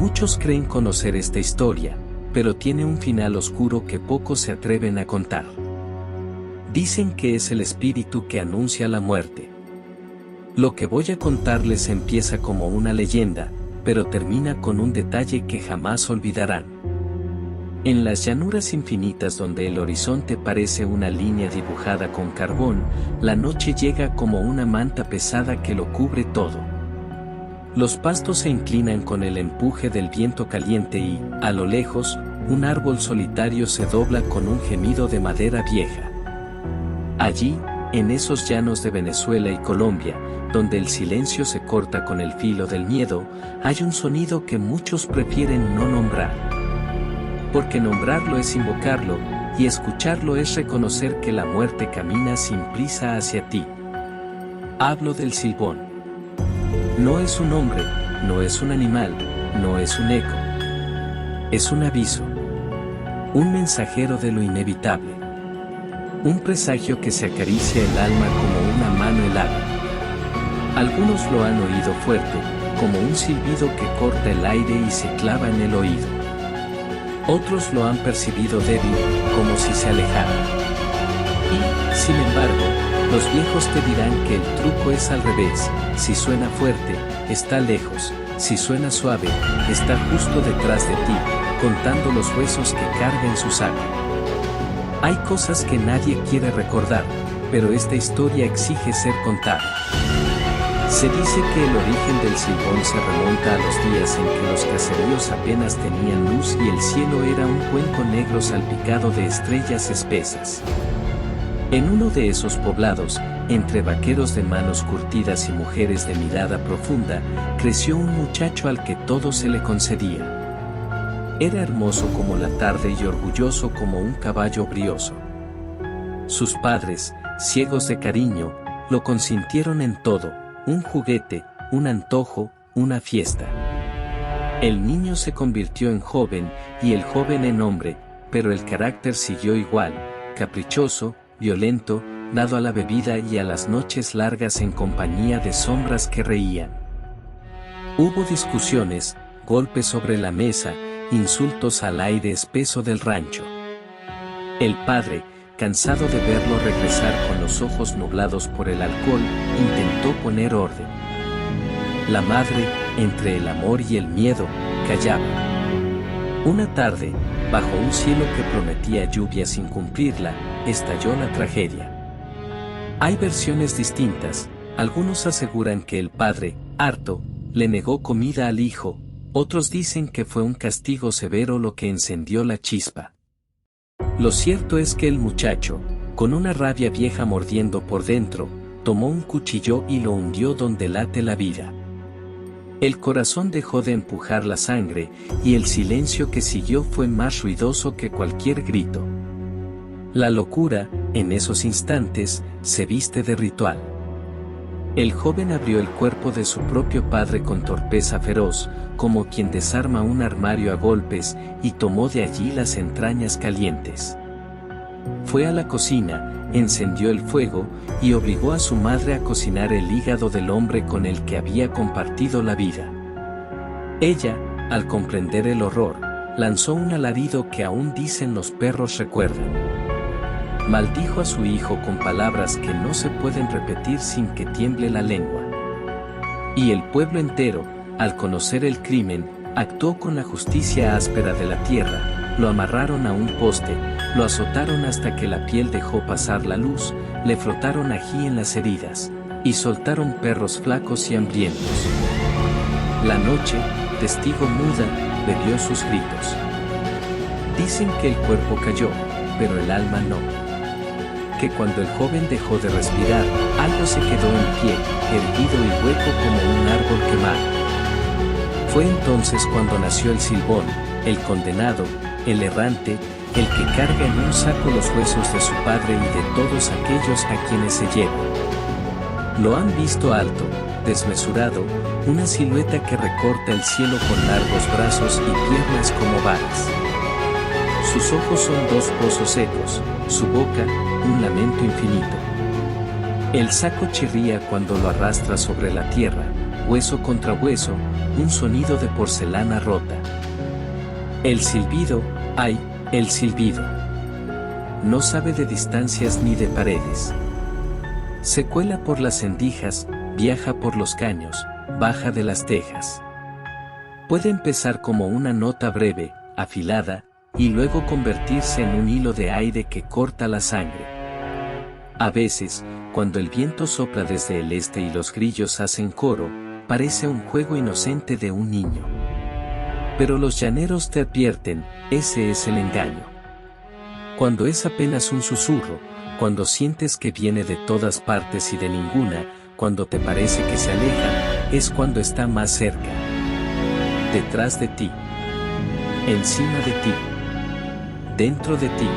Muchos creen conocer esta historia, pero tiene un final oscuro que pocos se atreven a contar. Dicen que es el espíritu que anuncia la muerte. Lo que voy a contarles empieza como una leyenda, pero termina con un detalle que jamás olvidarán. En las llanuras infinitas donde el horizonte parece una línea dibujada con carbón, la noche llega como una manta pesada que lo cubre todo. Los pastos se inclinan con el empuje del viento caliente y, a lo lejos, un árbol solitario se dobla con un gemido de madera vieja. Allí, en esos llanos de Venezuela y Colombia, donde el silencio se corta con el filo del miedo, hay un sonido que muchos prefieren no nombrar. Porque nombrarlo es invocarlo, y escucharlo es reconocer que la muerte camina sin prisa hacia ti. Hablo del silbón. No es un hombre, no es un animal, no es un eco. Es un aviso. Un mensajero de lo inevitable. Un presagio que se acaricia el alma como una mano helada. Algunos lo han oído fuerte, como un silbido que corta el aire y se clava en el oído. Otros lo han percibido débil, como si se alejara. Y, sin embargo, los viejos te dirán que el truco es al revés: si suena fuerte, está lejos; si suena suave, está justo detrás de ti, contando los huesos que carga en su saco. Hay cosas que nadie quiere recordar, pero esta historia exige ser contada. Se dice que el origen del silbón se remonta a los días en que los caseríos apenas tenían luz y el cielo era un cuenco negro salpicado de estrellas espesas. En uno de esos poblados, entre vaqueros de manos curtidas y mujeres de mirada profunda, creció un muchacho al que todo se le concedía. Era hermoso como la tarde y orgulloso como un caballo brioso. Sus padres, ciegos de cariño, lo consintieron en todo: un juguete, un antojo, una fiesta. El niño se convirtió en joven y el joven en hombre, pero el carácter siguió igual: caprichoso, violento, dado a la bebida y a las noches largas en compañía de sombras que reían. Hubo discusiones, golpes sobre la mesa, insultos al aire espeso del rancho. El padre, cansado de verlo regresar con los ojos nublados por el alcohol, intentó poner orden. La madre, entre el amor y el miedo, callaba. Una tarde, bajo un cielo que prometía lluvia sin cumplirla, estalló la tragedia. Hay versiones distintas. Algunos aseguran que el padre, harto, le negó comida al hijo; otros dicen que fue un castigo severo lo que encendió la chispa. Lo cierto es que el muchacho, con una rabia vieja mordiendo por dentro, tomó un cuchillo y lo hundió donde late la vida. El corazón dejó de empujar la sangre, y el silencio que siguió fue más ruidoso que cualquier grito. La locura, en esos instantes, se viste de ritual. El joven abrió el cuerpo de su propio padre con torpeza feroz, como quien desarma un armario a golpes, y tomó de allí las entrañas calientes. Fue a la cocina, encendió el fuego, y obligó a su madre a cocinar el hígado del hombre con el que había compartido la vida. Ella, al comprender el horror, lanzó un alarido que aún dicen los perros recuerdan. Maldijo a su hijo con palabras que no se pueden repetir sin que tiemble la lengua. Y el pueblo entero, al conocer el crimen, actuó con la justicia áspera de la tierra: lo amarraron a un poste, lo azotaron hasta que la piel dejó pasar la luz, le frotaron ají en las heridas, y soltaron perros flacos y hambrientos. La noche, testigo muda, bebió sus gritos. Dicen que el cuerpo cayó, pero el alma no. Que cuando el joven dejó de respirar, algo se quedó en pie, erguido y hueco como un árbol quemado. Fue entonces cuando nació el silbón, el condenado, el errante, el que carga en un saco los huesos de su padre y de todos aquellos a quienes se lleva. Lo han visto alto, desmesurado, una silueta que recorta el cielo con largos brazos y piernas como varas. Sus ojos son dos pozos secos, su boca, un lamento infinito. El saco chirría cuando lo arrastra sobre la tierra, hueso contra hueso, un sonido de porcelana rota. El silbido, ¡ay, el silbido! No sabe de distancias ni de paredes. Se cuela por las endijas, viaja por los caños, baja de las tejas. Puede empezar como una nota breve, afilada, y luego convertirse en un hilo de aire que corta la sangre. A veces, cuando el viento sopla desde el este y los grillos hacen coro, parece un juego inocente de un niño. Pero los llaneros te advierten, ese es el engaño. Cuando es apenas un susurro, cuando sientes que viene de todas partes y de ninguna, cuando te parece que se aleja, es cuando está más cerca. Detrás de ti. Encima de ti. Dentro de ti.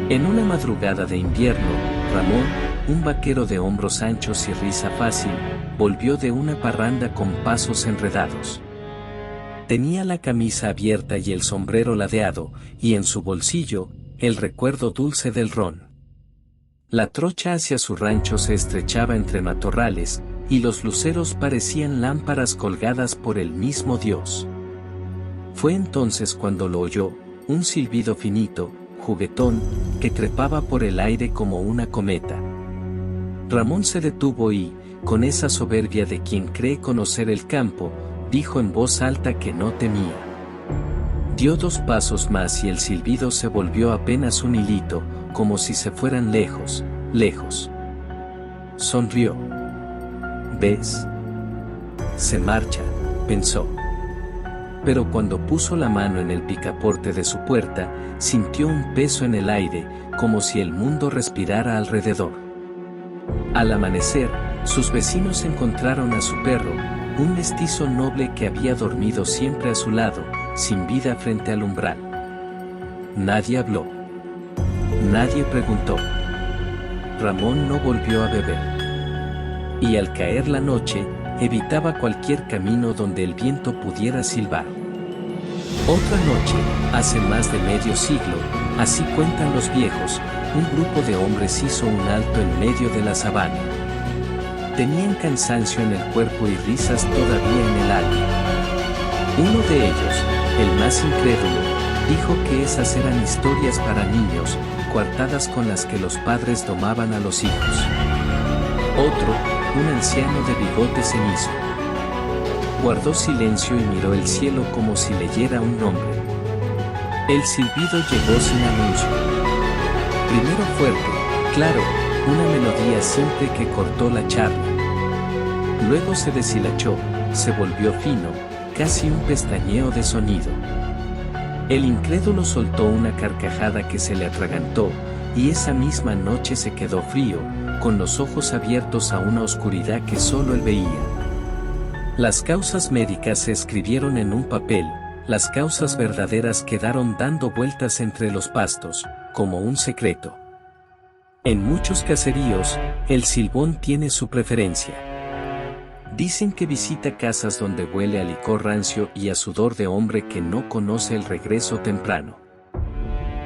En una madrugada de invierno, Ramón, un vaquero de hombros anchos y risa fácil, volvió de una parranda con pasos enredados. Tenía la camisa abierta y el sombrero ladeado, y en su bolsillo, el recuerdo dulce del ron. La trocha hacia su rancho se estrechaba entre matorrales, y los luceros parecían lámparas colgadas por el mismo Dios. Fue entonces cuando lo oyó, un silbido finito, juguetón, que trepaba por el aire como una cometa. Ramón se detuvo y, con esa soberbia de quien cree conocer el campo, dijo en voz alta que no temía. Dio 2 pasos más y el silbido se volvió apenas un hilito, como si se fueran lejos, lejos. Sonrió. ¿Ves? Se marcha, pensó. Pero cuando puso la mano en el picaporte de su puerta, sintió un peso en el aire, como si el mundo respirara alrededor. Al amanecer, sus vecinos encontraron a su perro, un mestizo noble que había dormido siempre a su lado, sin vida frente al umbral. Nadie habló. Nadie preguntó. Ramón no volvió a beber. Y al caer la noche, evitaba cualquier camino donde el viento pudiera silbar. Otra noche, hace más de medio siglo, así cuentan los viejos, un grupo de hombres hizo un alto en medio de la sabana. Tenían cansancio en el cuerpo y risas todavía en el alma. Uno de ellos, el más incrédulo, dijo que esas eran historias para niños, coartadas con las que los padres domaban a los hijos. Otro, un anciano de bigote cenizo, guardó silencio y miró el cielo como si leyera un nombre. El silbido llegó sin anuncio. Primero fuerte, claro, una melodía simple que cortó la charla. Luego se deshilachó, se volvió fino, casi un pestañeo de sonido. El incrédulo soltó una carcajada que se le atragantó, y esa misma noche se quedó frío, con los ojos abiertos a una oscuridad que solo él veía. Las causas médicas se escribieron en un papel, las causas verdaderas quedaron dando vueltas entre los pastos, como un secreto. En muchos caseríos, el silbón tiene su preferencia. Dicen que visita casas donde huele a licor rancio y a sudor de hombre que no conoce el regreso temprano.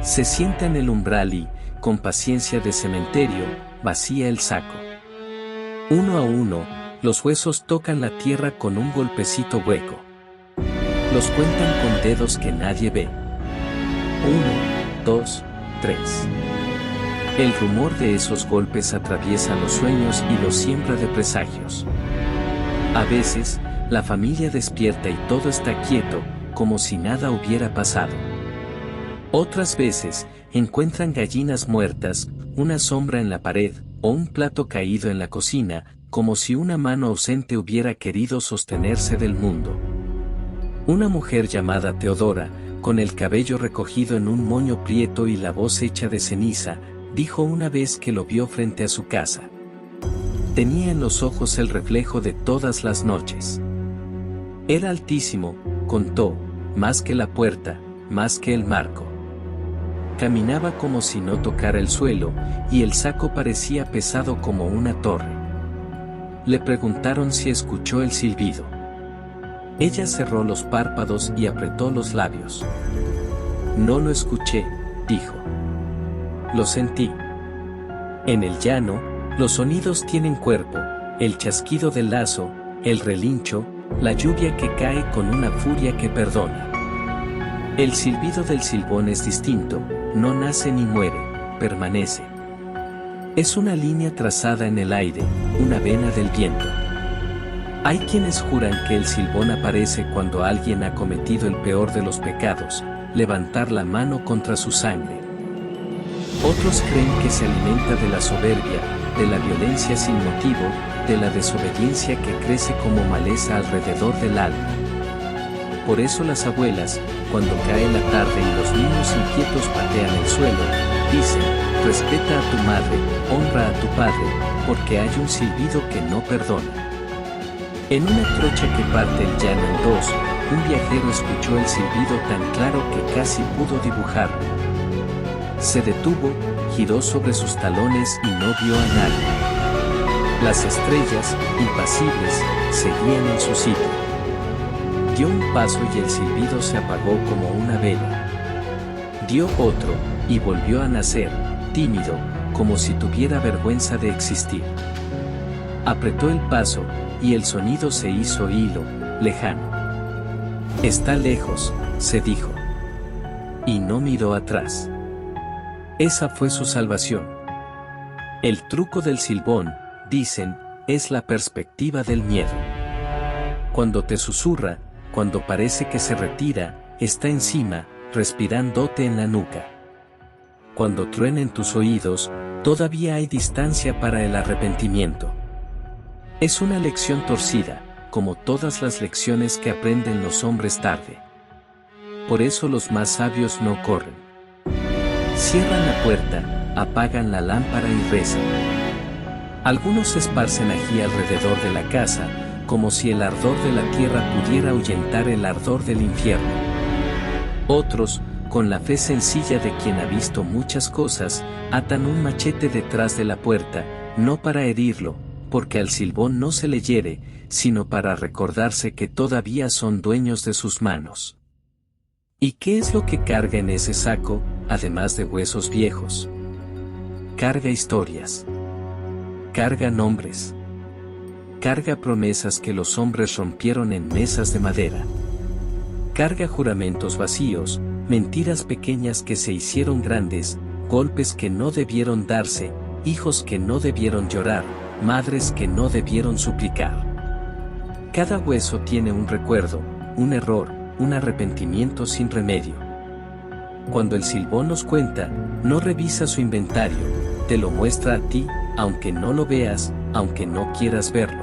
Se sienta en el umbral y, con paciencia de cementerio, vacía el saco. Uno a uno, los huesos tocan la tierra con un golpecito hueco. Los cuentan con dedos que nadie ve. 1, 2, 3. El rumor de esos golpes atraviesa los sueños y los siembra de presagios. A veces, la familia despierta y todo está quieto, como si nada hubiera pasado. Otras veces, encuentran gallinas muertas, una sombra en la pared, o un plato caído en la cocina, como si una mano ausente hubiera querido sostenerse del mundo. Una mujer llamada Teodora, con el cabello recogido en un moño prieto y la voz hecha de ceniza, dijo una vez que lo vio frente a su casa. Tenía en los ojos el reflejo de todas las noches. Era altísimo, contó, más que la puerta, más que el marco. Caminaba como si no tocara el suelo, y el saco parecía pesado como una torre. Le preguntaron si escuchó el silbido. Ella cerró los párpados y apretó los labios. No lo escuché, dijo. Lo sentí. En el llano, los sonidos tienen cuerpo, el chasquido del lazo, el relincho, la lluvia que cae con una furia que perdona. El silbido del silbón es distinto, no nace ni muere, permanece. Es una línea trazada en el aire, una vena del viento. Hay quienes juran que el silbón aparece cuando alguien ha cometido el peor de los pecados, levantar la mano contra su sangre. Otros creen que se alimenta de la soberbia, de la violencia sin motivo, de la desobediencia que crece como maleza alrededor del alma. Por eso las abuelas, cuando cae la tarde y los niños inquietos patean el suelo, dicen, respeta a tu madre, honra a tu padre, porque hay un silbido que no perdona. En una trocha que parte el llano en dos, un viajero escuchó el silbido tan claro que casi pudo dibujarlo. Se detuvo, giró sobre sus talones y no vio a nadie. Las estrellas, impasibles, seguían en su sitio. Dio un paso y el silbido se apagó como una vela. Dio otro, y volvió a nacer, tímido, como si tuviera vergüenza de existir. Apretó el paso, y el sonido se hizo hilo, lejano. Está lejos, se dijo. Y no miró atrás. Esa fue su salvación. El truco del silbón, dicen, es la perspectiva del miedo. Cuando te susurra, cuando parece que se retira, está encima, respirándote en la nuca. Cuando truena en tus oídos, todavía hay distancia para el arrepentimiento. Es una lección torcida, como todas las lecciones que aprenden los hombres tarde. Por eso los más sabios no corren. Cierran la puerta, apagan la lámpara y rezan. Algunos esparcen ají alrededor de la casa, como si el ardor de la tierra pudiera ahuyentar el ardor del infierno. Otros, con la fe sencilla de quien ha visto muchas cosas, atan un machete detrás de la puerta, no para herirlo, porque al silbón no se le hiere, sino para recordarse que todavía son dueños de sus manos. ¿Y qué es lo que carga en ese saco, además de huesos viejos? Carga historias. Carga nombres. Carga promesas que los hombres rompieron en mesas de madera. Carga juramentos vacíos, mentiras pequeñas que se hicieron grandes, golpes que no debieron darse, hijos que no debieron llorar, madres que no debieron suplicar. Cada hueso tiene un recuerdo, un error, un arrepentimiento sin remedio. Cuando el silbón nos cuenta, no revisa su inventario, te lo muestra a ti, aunque no lo veas, aunque no quieras verlo.